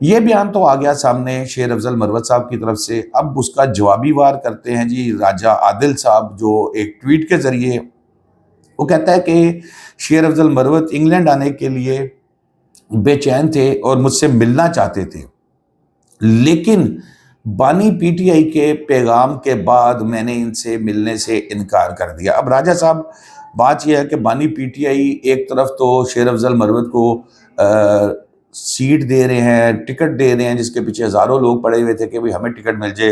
یہ بیان تو آ گیا سامنے شیر افضل مروت صاحب کی طرف سے، اب اس کا جوابی وار کرتے ہیں جی راجہ عادل صاحب، جو ایک ٹویٹ کے ذریعے وہ کہتا ہے کہ شیر افضل مروت انگلینڈ آنے کے لیے بے چین تھے اور مجھ سے ملنا چاہتے تھے، لیکن بانی پی ٹی آئی کے پیغام کے بعد میں نے ان سے ملنے سے انکار کر دیا۔ اب راجہ صاحب بات یہ ہے کہ بانی پی ٹی آئی ایک طرف تو شیر افضل مروت کو سیٹ دے رہے ہیں، ٹکٹ دے رہے ہیں، جس کے پیچھے ہزاروں لوگ پڑے ہوئے تھے کہ بھئی ہمیں ٹکٹ مل جائے،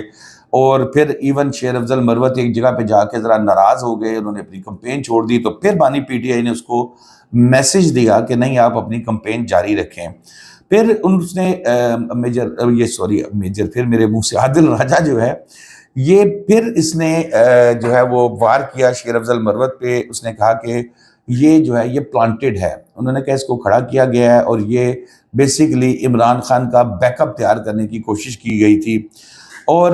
اور پھر ایون شیر افضل مروت ایک جگہ پہ جا کے ذرا ناراض ہو گئے، انہوں نے اپنی کمپین چھوڑ دی، تو پھر بانی پی ٹی آئی نے اس کو میسج دیا کہ نہیں آپ اپنی کمپین جاری رکھیں۔ پھر اس نے میجر پھر میرے منہ سے عادل راجہ جو ہے یہ پھر اس نے جو ہے وہ وار کیا شیر افضل مروت پہ، اس نے کہا کہ یہ جو ہے یہ پلانٹڈ ہے، انہوں نے کہا اس کو کھڑا کیا گیا ہے اور یہ بیسیکلی عمران خان کا بیک اپ تیار کرنے کی کوشش کی گئی تھی، اور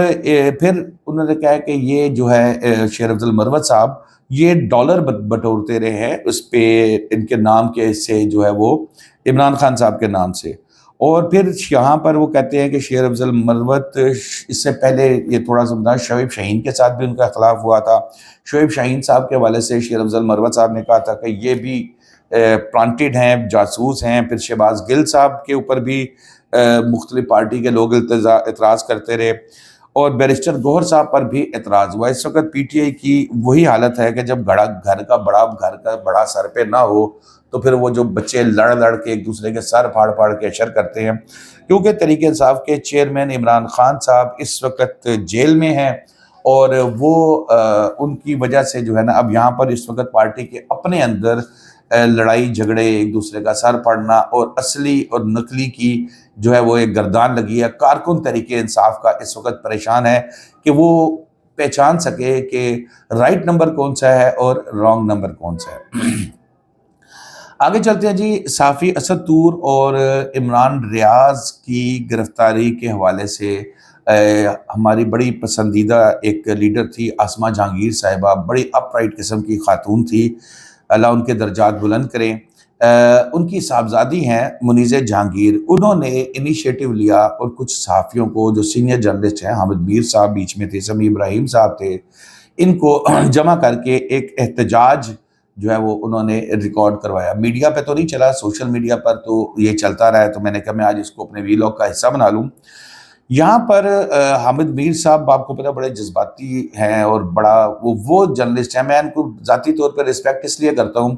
پھر انہوں نے کہا کہ یہ جو ہے شیر افضل مروت صاحب یہ ڈالر بٹورتے رہے ہیں اس پہ ان کے نام کے سے جو ہے وہ عمران خان صاحب کے نام سے، اور پھر یہاں پر وہ کہتے ہیں کہ شیر افضل مروت اس سے پہلے یہ تھوڑا سا بتا شعیب شاہین کے ساتھ بھی ان کا اختلاف ہوا تھا، شعیب شاہین صاحب کے حوالے سے شیر افضل مروت صاحب نے کہا تھا کہ یہ بھی پلانٹڈ ہیں، جاسوس ہیں، پھر شہباز گل صاحب کے اوپر بھی مختلف پارٹی کے لوگ اعتراض کرتے رہے، اور بیرسٹر گوہر صاحب پر بھی اعتراض ہوا۔ اس وقت پی ٹی آئی کی وہی حالت ہے کہ جب گھر کا بڑا سر پہ نہ ہو تو پھر وہ جو بچے لڑ کے ایک دوسرے کے سر پھاڑ کے اشر کرتے ہیں، کیونکہ تحریک انصاف کے چیئرمین عمران خان صاحب اس وقت جیل میں ہیں، اور وہ ان کی وجہ سے جو ہے نا اب یہاں پر اس وقت پارٹی کے اپنے اندر لڑائی جھگڑے، ایک دوسرے کا سر پھاڑنا اور اصلی اور نقلی کی جو ہے وہ ایک گردان لگی ہے۔ کارکن تحریک انصاف کا اس وقت پریشان ہے کہ وہ پہچان سکے کہ رائٹ نمبر کون سا ہے اور رانگ نمبر کون سا ہے۔ آگے چلتے ہیں جی، صحافی اسد طور اور عمران ریاض کی گرفتاری کے حوالے سے ہماری بڑی پسندیدہ ایک لیڈر تھی آسمہ جہانگیر صاحبہ، بڑی اپ رائٹ قسم کی خاتون تھی، اللہ ان کے درجات بلند کریں۔ ان کی صاحبزادی ہیں منیزہ جہانگیر، انہوں نے انیشیٹو لیا اور کچھ صحافیوں کو جو سینئر جرنلسٹ ہیں، حامد میر صاحب بیچ میں تھے، سمیع ابراہیم صاحب تھے، ان کو جمع کر کے ایک احتجاج جو ہے وہ انہوں نے ریکارڈ کروایا۔ میڈیا پہ تو نہیں چلا، سوشل میڈیا پر تو یہ چلتا رہا ہے، تو میں نے کہا میں آج اس کو اپنے وی لاگ کا حصہ بنا لوں۔ یہاں پر حامد میر صاحب آپ کو پتہ بڑے جذباتی ہیں اور بڑا وہ جرنلسٹ ہیں، میں ان کو ذاتی طور پر رسپیکٹ اس لیے کرتا ہوں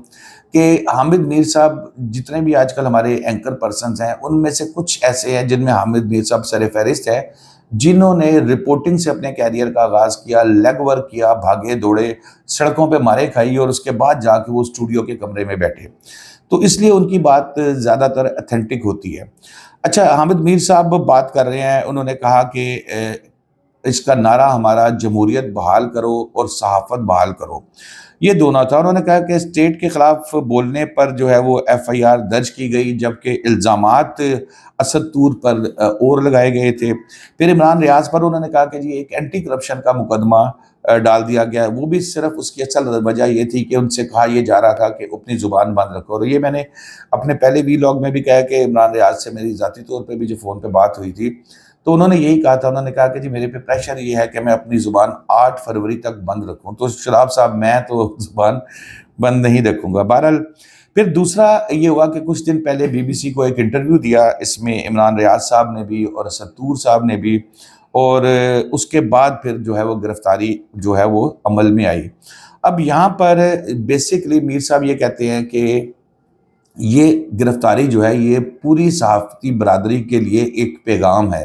کہ حامد میر صاحب جتنے بھی آج کل ہمارے اینکر پرسنز ہیں ان میں سے کچھ ایسے ہیں جن میں حامد میر صاحب سر فہرست ہے، جنہوں نے رپورٹنگ سے اپنے کیریئر کا آغاز کیا، لیگ ورک کیا، بھاگے دوڑے، سڑکوں پہ مارے کھائی، اور اس کے بعد جا کے وہ اسٹوڈیو کے کمرے میں بیٹھے، تو اس لیے ان کی بات زیادہ تر اتھینٹک ہوتی ہے۔ اچھا، حامد میر صاحب بات کر رہے ہیں، انہوں نے کہا کہ اس کا نعرہ ہمارا جمہوریت بحال کرو اور صحافت بحال کرو، یہ دونوں تھا۔ انہوں نے کہا کہ اسٹیٹ کے خلاف بولنے پر جو ہے وہ ایف آئی آر درج کی گئی، جبکہ الزامات اسد طور پر اور لگائے گئے تھے۔ پھر عمران ریاض پر انہوں نے کہا کہ جی ایک اینٹی کرپشن کا مقدمہ ڈال دیا گیا، وہ بھی صرف اس کی اصل وجہ یہ تھی کہ ان سے کہا یہ جا رہا تھا کہ اپنی زبان بند رکھو، اور یہ میں نے اپنے پہلے وی لاگ میں بھی کہا کہ عمران ریاض سے میری ذاتی طور پہ بھی جو فون پہ بات ہوئی تھی تو انہوں نے یہی کہا تھا، انہوں نے کہا کہ جی میرے پہ پریشر یہ ہے کہ میں اپنی زبان 8 فروری تک بند رکھوں، تو شراب صاحب میں تو زبان بند نہیں رکھوں گا۔ بہرحال پھر دوسرا یہ ہوا کہ کچھ دن پہلے بی بی سی کو ایک انٹرویو دیا، اس میں عمران ریاض صاحب نے بھی اور اسد طور صاحب نے بھی، اور اس کے بعد پھر جو ہے وہ گرفتاری جو ہے وہ عمل میں آئی۔ اب یہاں پر بیسیکلی میر صاحب یہ کہتے ہیں کہ یہ گرفتاری جو ہے یہ پوری صحافتی برادری کے لیے ایک پیغام ہے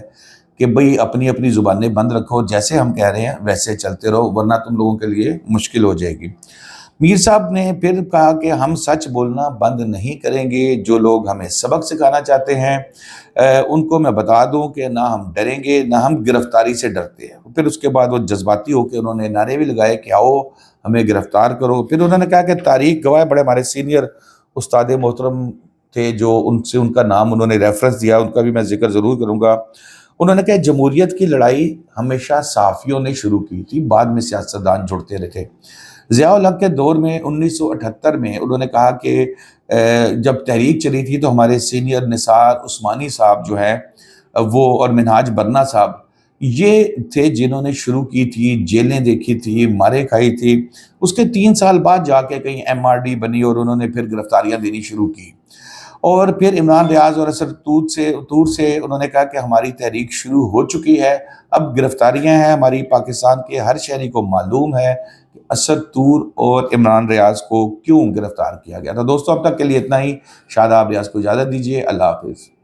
کہ بھئی اپنی اپنی زبانیں بند رکھو، جیسے ہم کہہ رہے ہیں ویسے چلتے رہو، ورنہ تم لوگوں کے لیے مشکل ہو جائے گی۔ میر صاحب نے پھر کہا کہ ہم سچ بولنا بند نہیں کریں گے، جو لوگ ہمیں سبق سکھانا چاہتے ہیں ان کو میں بتا دوں کہ نہ ہم ڈریں گے نہ ہم گرفتاری سے ڈرتے ہیں۔ پھر اس کے بعد وہ جذباتی ہو کے انہوں نے نعرے بھی لگائے کہ آؤ ہمیں گرفتار کرو۔ پھر انہوں نے کہا کہ تاریخ گواہ، بڑے ہمارے سینئر استاد محترم تھے جو ان کا نام انہوں نے ریفرنس دیا، ان کا بھی میں ذکر ضرور کروں گا۔ انہوں نے کہا جمہوریت کی لڑائی ہمیشہ صحافیوں نے شروع کی تھی، بعد میں سیاستدان جڑتے رہے تھے۔ ضیاء الحق کے دور میں 1978 میں انہوں نے کہا کہ جب تحریک چلی تھی تو ہمارے سینئر نثار عثمانی صاحب جو ہیں وہ اور منہاج برنا صاحب، یہ تھے جنہوں نے شروع کی تھی، جیلیں دیکھی تھی، مارے کھائی تھی۔ اس کے 3 سال بعد جا کے کہیں MRD بنی اور انہوں نے پھر گرفتاریاں دینی شروع کی، اور پھر عمران ریاض اور اسد طور سے انہوں نے کہا کہ ہماری تحریک شروع ہو چکی ہے، اب گرفتاریاں ہیں ہماری۔ پاکستان کے ہر شہری کو معلوم ہے کہ اسد طور اور عمران ریاض کو کیوں گرفتار کیا گیا تھا۔ دوستو اب تک کے لیے اتنا ہی۔ شاداب ریاض کو اجازت دیجیے، اللہ حافظ۔